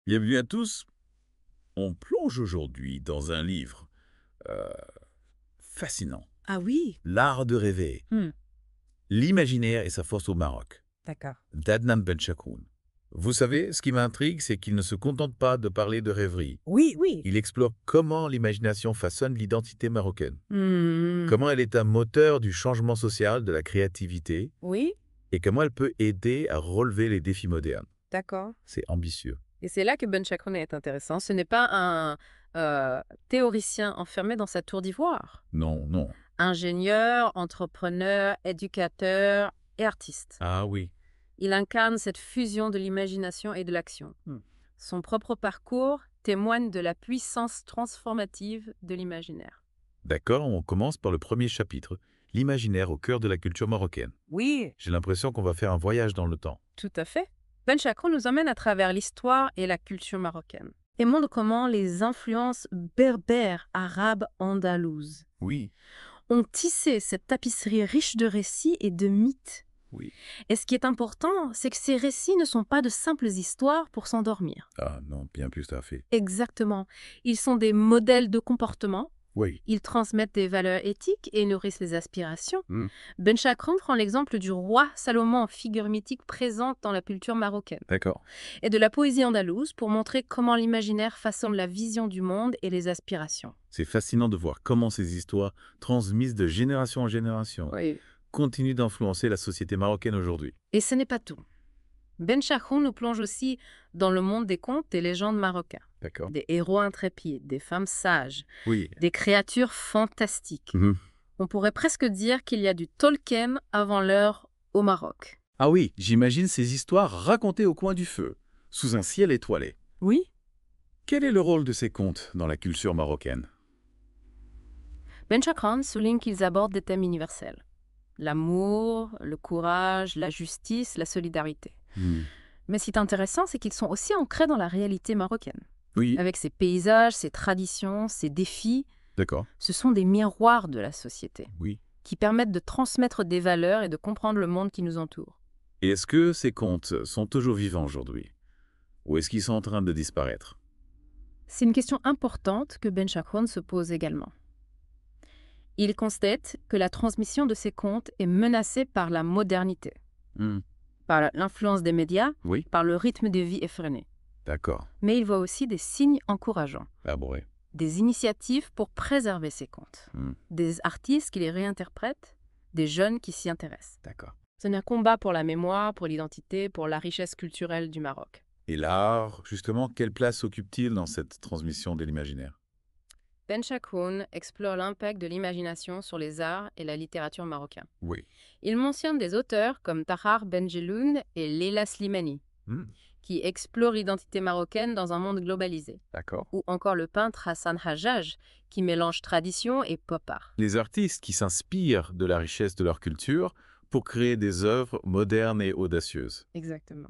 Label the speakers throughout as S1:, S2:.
S1: Bienvenue à tous. On plonge aujourd'hui dans un livre euh, fascinant.
S2: Ah oui?
S1: L'art de rêver, l'imaginaire et sa force au Maroc,
S2: D'accord.
S1: d'Adnan Benchakoun. Vous savez, ce qui m'intrigue, c'est qu'il ne se contente pas de parler de rêverie.
S2: Oui, oui.
S1: Il explore comment l'imagination façonne l'identité marocaine,
S2: Hmm.
S1: comment elle est un moteur du changement social, de la créativité,
S2: Oui,
S1: et comment elle peut aider à relever les défis modernes.
S2: d'accord.
S1: C'est ambitieux.
S2: Et c'est là que Ben Chacron est intéressant. Ce n'est pas un théoricien enfermé dans sa tour d'ivoire.
S1: Non, non.
S2: Ingénieur, entrepreneur, éducateur et artiste.
S1: Ah oui.
S2: Il incarne cette fusion de l'imagination et de l'action. Son propre parcours témoigne de la puissance transformative de l'imaginaire.
S1: D'accord, on commence par le premier chapitre, l'imaginaire au cœur de la culture marocaine.
S2: Oui,
S1: J'ai l'impression qu'on va faire un voyage dans le temps.
S2: tout à fait. Ben Chacron nous emmène à travers l'histoire et la culture marocaine et montre comment les influences berbères, arabes, andalouses
S1: Oui,
S2: ont tissé cette tapisserie riche de récits et de mythes.
S1: oui.
S2: Et ce qui est important, c'est que ces récits ne sont pas de simples histoires pour s'endormir.
S1: Ah non, bien plus à fait.
S2: Exactement. Ils sont des modèles de comportement.
S1: Oui.
S2: Ils transmettent des valeurs éthiques et nourrissent les aspirations.
S1: Hmm.
S2: Ben Chacron prend l'exemple du roi Salomon, figure mythique présente dans la culture marocaine,
S1: D'accord.
S2: et de la poésie andalouse pour montrer comment l'imaginaire façonne la vision du monde et les aspirations.
S1: C'est fascinant de voir comment ces histoires, transmises de génération en génération,
S2: Oui.
S1: continuent d'influencer la société marocaine aujourd'hui.
S2: Et ce n'est pas tout. Ben Chacron nous plonge aussi dans le monde des contes et légendes marocains.
S1: D'accord.
S2: Des héros intrépides, des femmes sages,
S1: Oui.
S2: des créatures fantastiques.
S1: Mhm.
S2: On pourrait presque dire qu'il y a du Tolkien avant l'heure au Maroc.
S1: Ah oui, j'imagine ces histoires racontées au coin du feu, sous un ciel étoilé.
S2: Oui.
S1: Quel est le rôle de ces contes dans la culture marocaine?
S2: Ben Chacron souligne qu'ils abordent des thèmes universels. L'amour, le courage, la justice, la solidarité.
S1: Hmm.
S2: Mais ce qui est intéressant, c'est qu'ils sont aussi ancrés dans la réalité marocaine.
S1: Oui,
S2: Avec ses paysages, ses traditions, ses défis,
S1: d'accord.
S2: ce sont des miroirs de la société
S1: Oui.
S2: qui permettent de transmettre des valeurs et de comprendre le monde qui nous entoure.
S1: Et est-ce que ces contes sont toujours vivants aujourd'hui? Ou est-ce qu'ils sont en train de disparaître?
S2: C'est une question importante que Ben Chacron se pose également. Il constate que la transmission de ces contes est menacée par la modernité,
S1: Hmm.
S2: par l'influence des médias,
S1: Oui,
S2: par le rythme de vie effréné.
S1: d'accord.
S2: Mais il voit aussi des signes encourageants,
S1: Ah bon, ouais.
S2: des initiatives pour préserver ces contes,
S1: Hmm.
S2: des artistes qui les réinterprètent, des jeunes qui s'y intéressent.
S1: D'accord.
S2: C'est un combat pour la mémoire, pour l'identité, pour la richesse culturelle du Maroc.
S1: Et l'art, justement, quelle place occupe-t-il dans cette transmission de l'imaginaire?
S2: Ben Chacroun explore l'impact de l'imagination sur les arts et la littérature marocaine.
S1: Oui.
S2: Il mentionne des auteurs comme Tahar Benjeloun et Leila Slimani,
S1: Hmm.
S2: qui explorent l'identité marocaine dans un monde globalisé.
S1: D'accord.
S2: Ou encore le peintre Hassan Hajjaj, qui mélange tradition et pop art.
S1: Les artistes qui s'inspirent de la richesse de leur culture pour créer des œuvres modernes et audacieuses.
S2: Exactement.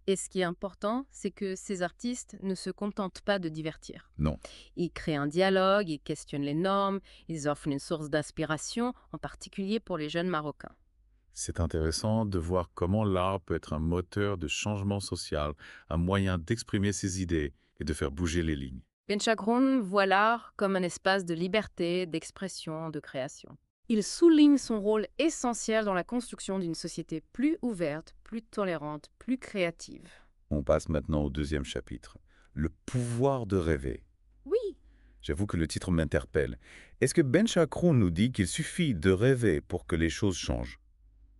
S2: Et ce qui est important, c'est que ces artistes ne se contentent pas de divertir.
S1: Non.
S2: Ils créent un dialogue, ils questionnent les normes, ils offrent une source d'inspiration, en particulier pour les jeunes Marocains.
S1: C'est intéressant de voir comment l'art peut être un moteur de changement social, un moyen d'exprimer ses idées et de faire bouger les lignes.
S2: Ben Chacroun voit l'art comme un espace de liberté, d'expression, de création. Il souligne son rôle essentiel dans la construction d'une société plus ouverte, plus tolérante, plus créative.
S1: On passe maintenant au deuxième chapitre, le pouvoir de rêver.
S2: Oui,
S1: J'avoue que le titre m'interpelle. Est-ce que Ben Chacroun nous dit qu'il suffit de rêver pour que les choses changent?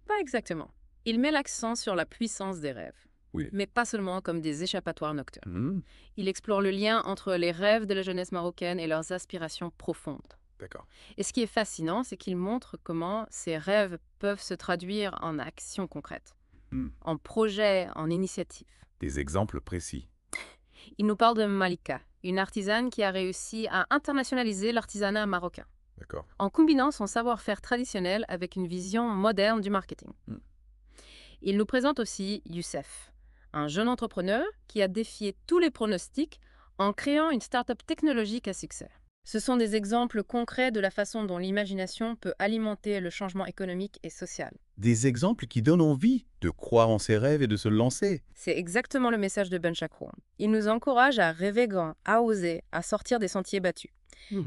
S2: pas exactement. Il met l'accent sur la puissance des rêves,
S1: Oui.
S2: mais pas seulement comme des échappatoires nocturnes. Il explore le lien entre les rêves de la jeunesse marocaine et leurs aspirations profondes.
S1: D'accord.
S2: Et ce qui est fascinant, c'est qu'il montre comment ces rêves peuvent se traduire en actions concrètes,
S1: Hmm.
S2: en projets, en initiatives.
S1: Des exemples précis.
S2: Il nous parle de Malika, une artisane qui a réussi à internationaliser l'artisanat marocain,
S1: D'accord.
S2: en combinant son savoir-faire traditionnel avec une vision moderne du marketing.
S1: Hmm.
S2: Il nous présente aussi Youssef, un jeune entrepreneur qui a défié tous les pronostics en créant une start-up technologique à succès. Ce sont des exemples concrets de la façon dont l'imagination peut alimenter le changement économique et social.
S3: Des exemples qui donnent envie de croire en ses rêves et de se lancer.
S2: C'est exactement le message de Ben Chakroun. Il nous encourage à rêver grand, à oser, à sortir des sentiers battus.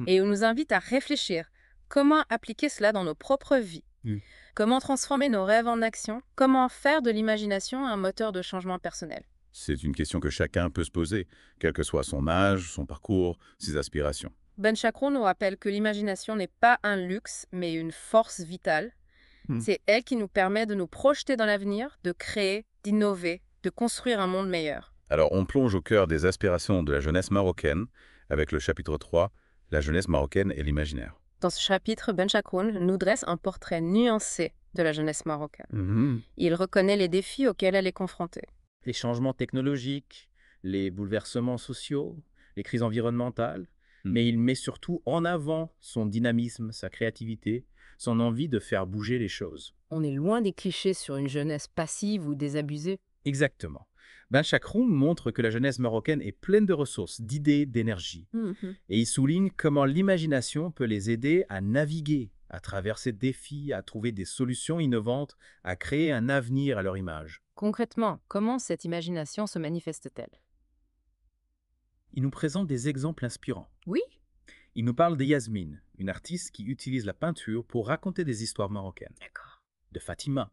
S2: Et il nous invite à réfléchir comment appliquer cela dans nos propres vies.
S3: Mm.
S2: Comment transformer nos rêves en action. Comment faire de l'imagination un moteur de changement personnel.
S3: C'est une question que chacun peut se poser, quel que soit son âge, son parcours, ses aspirations.
S2: Ben Chakroun nous rappelle que l'imagination n'est pas un luxe, mais une force vitale. C'est elle qui nous permet de nous projeter dans l'avenir, de créer, d'innover, de construire un monde meilleur.
S3: Alors on plonge au cœur des aspirations de la jeunesse marocaine avec le chapitre 3, la jeunesse marocaine et l'imaginaire.
S2: Dans ce chapitre, Ben Chakroun nous dresse un portrait nuancé de la jeunesse marocaine. Il reconnaît les défis auxquels elle est confrontée.
S4: Les changements technologiques, les bouleversements sociaux, les crises environnementales, mais il met surtout en avant son dynamisme, sa créativité, son envie de faire bouger les choses.
S2: On est loin des clichés sur une jeunesse passive ou désabusée.
S4: Exactement. Ben Chakroun montre que la jeunesse marocaine est pleine de ressources, d'idées, d'énergie. Et il souligne comment l'imagination peut les aider à naviguer à travers ces défis, à trouver des solutions innovantes, à créer un avenir à leur image.
S2: Concrètement, comment cette imagination se manifeste-t-elle?
S4: Il nous présente des exemples inspirants.
S2: Oui.
S4: Il nous parle de Yasmine, une artiste qui utilise la peinture pour raconter des histoires marocaines.
S2: D'accord.
S4: De Fatima,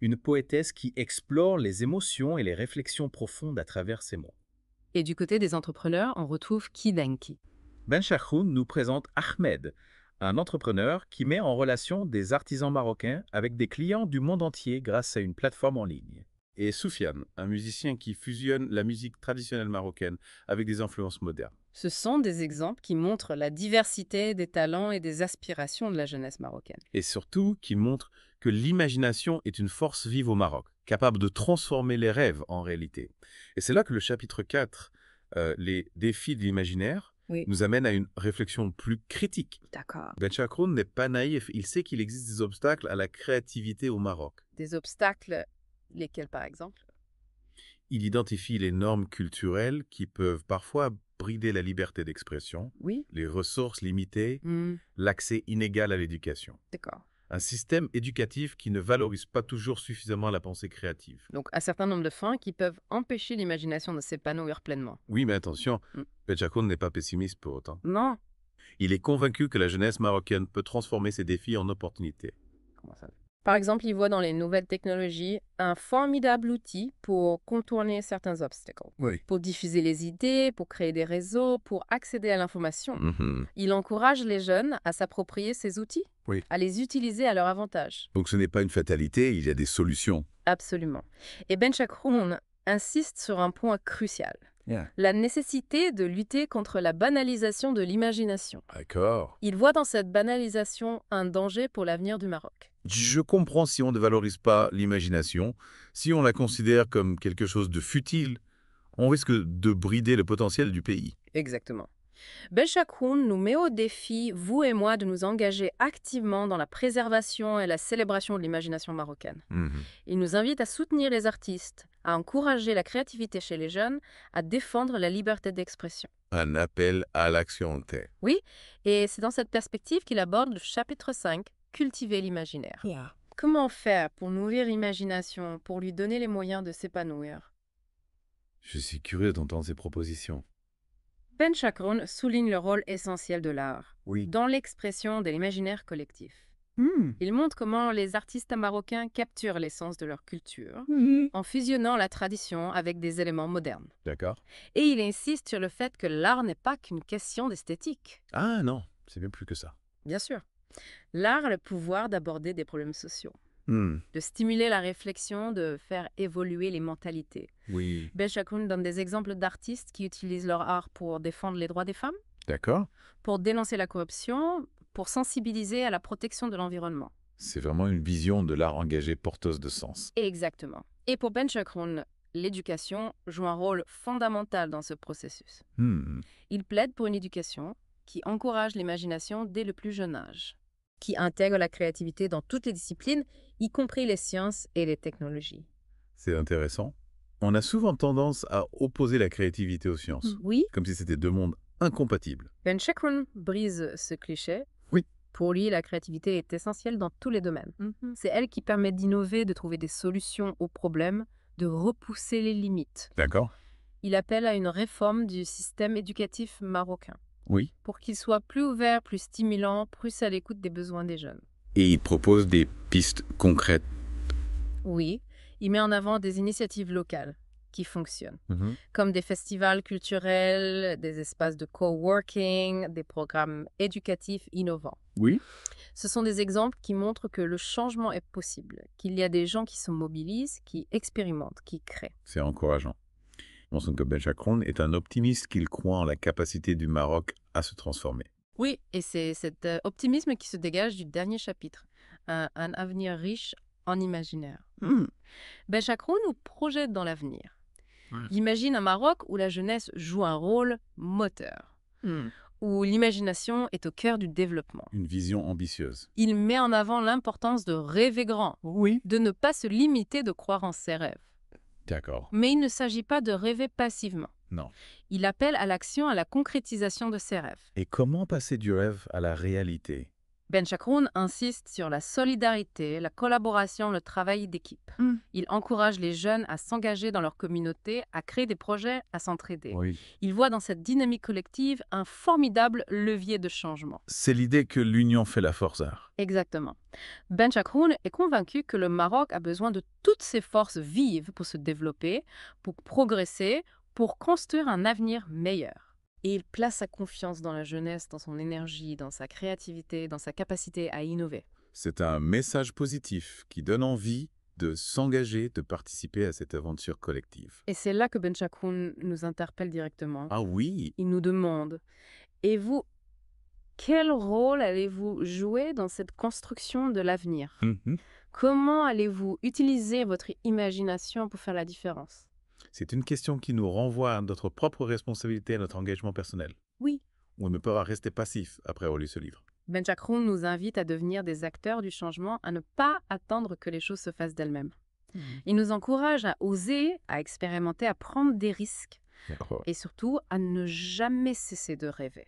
S4: une poétesse qui explore les émotions et les réflexions profondes à travers ses mots.
S2: Et du côté des entrepreneurs, on retrouve Kidenki.
S4: Ben Chakroun nous présente Ahmed, un entrepreneur qui met en relation des artisans marocains avec des clients du monde entier grâce à une plateforme en ligne.
S1: Et Soufiane, un musicien qui fusionne la musique traditionnelle marocaine avec des influences modernes.
S2: Ce sont des exemples qui montrent la diversité des talents et des aspirations de la jeunesse marocaine.
S1: Et surtout, qui montre que l'imagination est une force vive au Maroc, capable de transformer les rêves en réalité. Et c'est là que le chapitre 4, les défis de l'imaginaire, nous amène à une réflexion plus critique.
S2: D'accord.
S1: Ben Chakroun n'est pas naïf, il sait qu'il existe des obstacles à la créativité au Maroc.
S2: Des obstacles, lesquels par exemple?
S1: Il identifie les normes culturelles qui peuvent parfois brider la liberté d'expression,
S2: Oui.
S1: les ressources limitées, l'accès inégal à l'éducation.
S2: D'accord.
S1: Un système éducatif qui ne valorise pas toujours suffisamment la pensée créative.
S2: Donc un certain nombre de freins qui peuvent empêcher l'imagination de s'épanouir pleinement.
S1: Oui, mais attention, Ben Chakroun n'est pas pessimiste pour autant.
S2: Non.
S1: Il est convaincu que la jeunesse marocaine peut transformer ses défis en opportunités.
S2: Comment ça? Par exemple, il voit dans les nouvelles technologies un formidable outil pour contourner certains obstacles, pour diffuser les idées, pour créer des réseaux, pour accéder à l'information. Il encourage les jeunes à s'approprier ces outils, à les utiliser à leur avantage.
S3: Donc ce n'est pas une fatalité, il y a des solutions.
S2: Absolument. Et Ben Chakroun insiste sur un point crucial. La nécessité de lutter contre la banalisation de l'imagination.
S3: D'accord.
S2: Il voit dans cette banalisation un danger pour l'avenir du Maroc.
S3: Je comprends si on ne valorise pas l'imagination, si on la considère comme quelque chose de futile, on risque de brider le potentiel du pays.
S2: Exactement. Ben Chakroun nous met au défi, vous et moi, de nous engager activement dans la préservation et la célébration de l'imagination marocaine. Il nous invite à soutenir les artistes, à encourager la créativité chez les jeunes, à défendre la liberté d'expression.
S3: Un appel à l'action.
S2: Oui, et c'est dans cette perspective qu'il aborde le chapitre 5, Cultiver l'imaginaire. Comment faire pour nourrir l'imagination, pour lui donner les moyens de s'épanouir?
S3: Je suis curieux d'entendre ces propositions.
S2: Ben Chakroun souligne le rôle essentiel de l'art
S3: Oui.
S2: dans l'expression de l'imaginaire collectif. Il montre comment les artistes marocains capturent l'essence de leur culture en fusionnant la tradition avec des éléments modernes.
S3: D'accord.
S2: Et il insiste sur le fait que l'art n'est pas qu'une question d'esthétique.
S3: Ah non, c'est bien plus que ça.
S2: Bien sûr. L'art a le pouvoir d'aborder des problèmes sociaux,
S3: Hmm.
S2: de stimuler la réflexion, de faire évoluer les mentalités.
S3: Oui.
S2: Ben Chakroun donne des exemples d'artistes qui utilisent leur art pour défendre les droits des femmes,
S3: D'accord.
S2: pour dénoncer la corruption, pour sensibiliser à la protection de l'environnement.
S3: C'est vraiment une vision de l'art engagé porteuse de sens.
S2: Exactement. Et pour Ben Chakroun, l'éducation joue un rôle fondamental dans ce processus.
S3: Hmm.
S2: Il plaide pour une éducation qui encourage l'imagination dès le plus jeune âge, qui intègre la créativité dans toutes les disciplines, y compris les sciences et les technologies.
S1: C'est intéressant. On a souvent tendance à opposer la créativité aux sciences,
S2: Oui,
S1: comme si c'était deux mondes
S3: incompatibles.
S2: Ben Chakroun brise ce cliché.
S3: Oui.
S2: Pour lui, la créativité est essentielle dans tous les domaines. C'est elle qui permet d'innover, de trouver des solutions aux problèmes, de repousser les limites.
S3: D'accord.
S2: Il appelle à une réforme du système éducatif marocain
S3: Oui.
S2: pour qu'il soit plus ouvert, plus stimulant, plus à l'écoute des besoins des jeunes.
S3: Et il propose des pistes concrètes.
S2: Oui, il met en avant des initiatives locales qui fonctionnent, comme des festivals culturels, des espaces de coworking, des programmes éducatifs innovants.
S3: Oui.
S2: Ce sont des exemples qui montrent que le changement est possible, qu'il y a des gens qui se mobilisent, qui expérimentent, qui créent.
S3: C'est encourageant. Je pense que Ben Chakroun est un optimiste qu'il croit en la capacité du Maroc à se transformer.
S2: Oui, et c'est cet optimisme qui se dégage du dernier chapitre, un avenir riche en imaginaire. Ben Chakroun nous projette dans l'avenir. Il imagine un Maroc où la jeunesse joue un rôle moteur, où l'imagination est au cœur du développement.
S3: Une vision ambitieuse.
S2: Il met en avant l'importance de rêver grand, de ne pas se limiter de croire en ses rêves.
S3: D'accord.
S2: Mais il ne s'agit pas de rêver passivement.
S3: Non.
S2: Il appelle à l'action, à la concrétisation de ses rêves.
S3: Et comment passer du rêve à la réalité?
S2: Ben Chakroun insiste sur la solidarité, la collaboration, le travail d'équipe. Il encourage les jeunes à s'engager dans leur communauté, à créer des projets, à s'entraider.
S3: Oui.
S2: Il voit dans cette dynamique collective un formidable levier de changement.
S3: C'est l'idée que l'union fait la force.
S2: Exactement. Ben Chakroun est convaincu que le Maroc a besoin de toutes ses forces vives pour se développer, pour progresser, pour construire un avenir meilleur. Et il place sa confiance dans la jeunesse, dans son énergie, dans sa créativité, dans sa capacité à innover.
S3: C'est un message positif qui donne envie de s'engager, de participer à cette aventure collective.
S2: Et c'est là que Ben Chakroun nous interpelle directement.
S3: Ah oui.
S2: Il nous demande, et vous, quel rôle allez-vous jouer dans cette construction de l'avenir? Comment allez-vous utiliser votre imagination pour faire la différence?
S3: C'est une question qui nous renvoie à notre propre responsabilité, à notre engagement personnel.
S2: Oui.
S3: On ne peut pas rester passif après avoir lu ce livre.
S2: Ben Chakroun nous invite à devenir des acteurs du changement, à ne pas attendre que les choses se fassent d'elles-mêmes. Il nous encourage à oser, à expérimenter, à prendre des risques. Et surtout, à ne jamais cesser de rêver.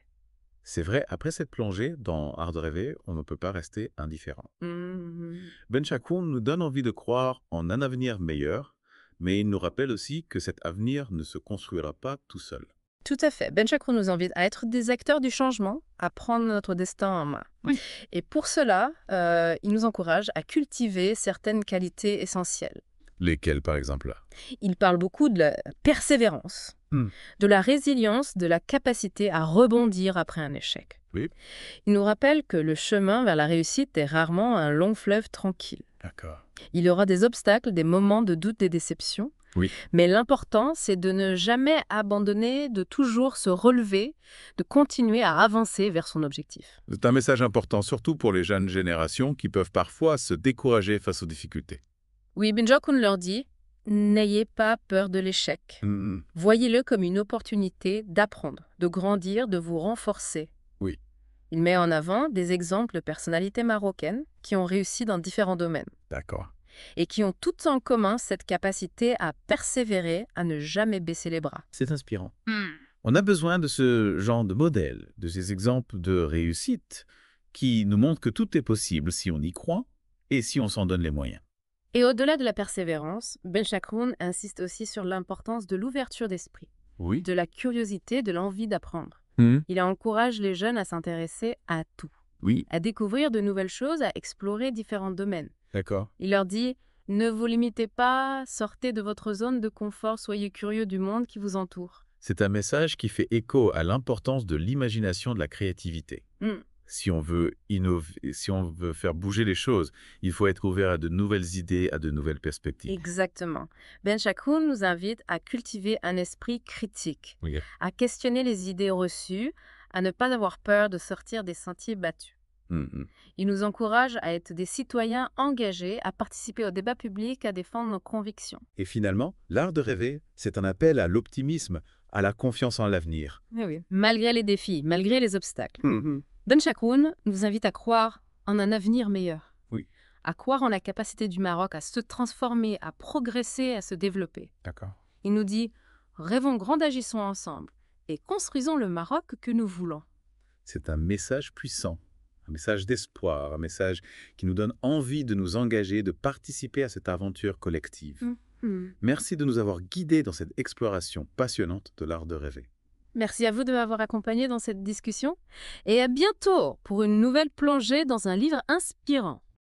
S3: C'est vrai, après cette plongée dans Art de rêver, on ne peut pas rester indifférent. Ben Chakroun nous donne envie de croire en un avenir meilleur, mais il nous rappelle aussi que cet avenir ne se construira pas tout seul.
S2: Tout à fait. Ben Chakroun nous invite à être des acteurs du changement, à prendre notre destin en main. Oui. Et pour cela, il nous encourage à cultiver certaines qualités essentielles.
S3: Lesquelles, par exemple?
S2: Il parle beaucoup de la persévérance, de la résilience, de la capacité à rebondir après un échec.
S3: Oui.
S2: Il nous rappelle que le chemin vers la réussite est rarement un long fleuve tranquille.
S3: D'accord.
S2: Il y aura des obstacles, des moments de doute, des déceptions.
S3: Oui.
S2: Mais l'important, c'est de ne jamais abandonner, de toujours se relever, de continuer à avancer vers son objectif.
S3: C'est un message important, surtout pour les jeunes générations qui peuvent parfois se décourager face aux difficultés.
S2: Oui, Ben Chakroun leur dit, n'ayez pas peur de l'échec. Voyez-le comme une opportunité d'apprendre, de grandir, de vous renforcer.
S3: Oui.
S2: Il met en avant des exemples de personnalités marocaines qui ont réussi dans différents domaines.
S3: D'accord.
S2: Et qui ont toutes en commun cette capacité à persévérer, à ne jamais baisser les bras.
S4: C'est inspirant. On a besoin de ce genre de modèle, de ces exemples de réussite qui nous montrent que tout est possible si on y croit et si on s'en donne les moyens.
S2: Et au-delà de la persévérance, Ben Chakroun insiste aussi sur l'importance de l'ouverture d'esprit,
S3: Oui.
S2: de la curiosité, de l'envie d'apprendre. Il encourage les jeunes à s'intéresser à tout,
S3: Oui.
S2: à découvrir de nouvelles choses, à explorer différents domaines.
S3: D'accord.
S2: Il leur dit, ne vous limitez pas, sortez de votre zone de confort, soyez curieux du monde qui vous entoure.
S3: C'est un message qui fait écho à l'importance de l'imagination, de la créativité. Si on veut innover, si on veut faire bouger les choses, il faut être ouvert à de nouvelles idées, à de nouvelles perspectives.
S2: Exactement. Ben Chakroun nous invite à cultiver un esprit critique,
S3: Oui.
S2: à questionner les idées reçues, à ne pas avoir peur de sortir des sentiers battus. Il nous encourage à être des citoyens engagés, à participer au débat public, à défendre nos convictions.
S3: Et finalement, l'art de rêver, c'est un appel à l'optimisme, à la confiance en l'avenir.
S2: Oui. Malgré les défis, malgré les obstacles. Ben Chakroun nous invite à croire en un avenir meilleur.
S3: Oui.
S2: À croire en la capacité du Maroc à se transformer, à progresser, à se développer.
S3: D'accord.
S2: Il nous dit, rêvons grand, agissons ensemble. et construisons le Maroc que nous voulons.
S3: C'est un message puissant, un message d'espoir, un message qui nous donne envie de nous engager, de participer à cette aventure collective. Merci de nous avoir guidés dans cette exploration passionnante de l'art de rêver.
S2: Merci à vous de m'avoir accompagné dans cette discussion et à bientôt pour une nouvelle plongée dans un livre inspirant.